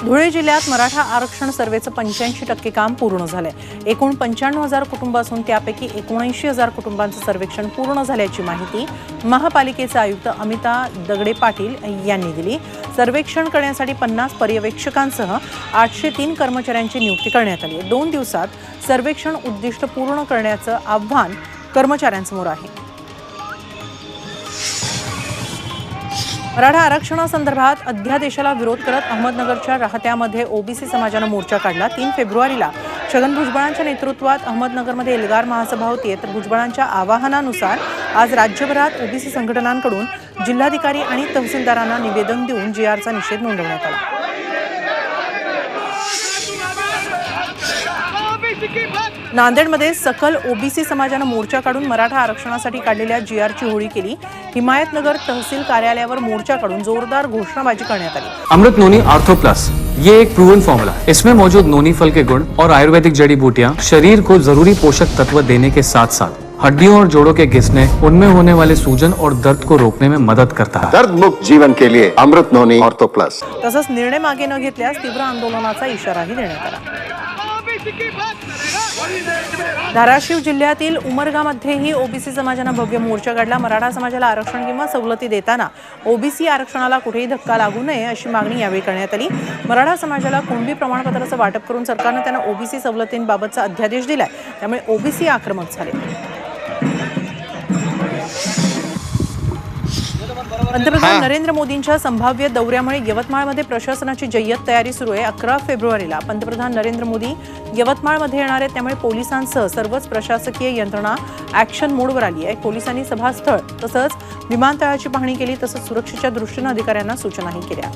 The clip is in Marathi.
धुळे जिल्ह्यात मराठा आरक्षण सर्वेचं 85% काम पूर्ण झालंय। एकूण 95,000 कुटुंब असून त्यापैकी 79,000 कुटुंबांचं सर्वेक्षण पूर्ण झाल्याची माहिती महापालिकेचे आयुक्त अमिता दगडे पाटील यांनी दिली। सर्वेक्षण करण्यासाठी 50 पर्यवेक्षकांसह 803 कर्मचाऱ्यांची नियुक्ती करण्यात आली आहे। 2 दिवसात सर्वेक्षण उद्दिष्ट पूर्ण करण्याचं आव्हान कर्मचाऱ्यांसमोर आहे। मराठा आरक्षणासंदर्भात अध्यादेशाला विरोध करत अहमदनगरच्या राहत्यामध्ये ओबीसी समाजानं मोर्चा काढला। 3 फेब्रुवारीला छगन भुजबळांच्या नेतृत्वात अहमदनगरमध्ये एल्गार महासभा होती। तर भुजबळांच्या आवाहनानुसार आज राज्यभरात ओबीसी संघटनांकडून जिल्हाधिकारी आणि तहसीलदारांना निवेदन देऊन जीआरचा निषेध नोंदवण्यात आला। नांदेडमध्ये सकल ओबीसी समाजानं मोर्चा काढून मराठा आरक्षणासाठी काढलेल्या जीआरची होळी केली। हिमायतनगर तहसील कार्यालयावर मोर्चा काढून जोरदार घोषणाबाजी करण्यात आली। अमृत नोनी आर्थो प्लस ये एक प्रूवन फॉर्मूला है। इसमें मौजूद नोनी फल के गुण और आयुर्वेदिक जड़ी बूटियां शरीर को जरूरी पोषक तत्व देने के साथ साथ हड्डियों और जोड़ों के घिसने, उनमें होने वाले सूजन और दर्द को रोकने में मदद करता है। दर्द मुक्त जीवन के लिए अमृत नोनी आर्थो प्लस। तसंच निर्णय मागे न घेतल्यास तीव्र आंदोलनाचा इशाराही देण्यात आला। धाराशिव जिल्ह्यातील उमरगामध्येही ओबीसी समाजानं भव्य मोर्चा काढला। मराठा समाजाला आरक्षण किंवा सवलती देताना ओबीसी आरक्षणाला कुठेही धक्का लागू नये अशी मागणी यावेळी करण्यात आली। मराठा समाजाला कुणबी प्रमाणपत्राचं वाटप करून सरकारनं त्यांना ओबीसी सवलतींबाबतचा अध्यादेश दिलाय, त्यामुळे ओबीसी आक्रमक झाले। पंतप्रधान नरेंद्र मोदींच्या संभाव्य दौऱ्यामुळे यवतमाळमध्ये प्रशासनाची जय्यत तयारी सुरू आहे। 11 फेब्रुवारीला पंतप्रधान नरेंद्र मोदी यवतमाळमध्ये येणार आहेत, त्यामुळे पोलिसांसह सर्वच प्रशासकीय यंत्रणा ॲक्शन मोडवर आली आहे। पोलिसांनी सभास्थळ तसंच विमानतळाची पाहणी केली, तसंच सुरक्षेच्या दृष्टीने अधिकाऱ्यांना सूचनाही केल्या।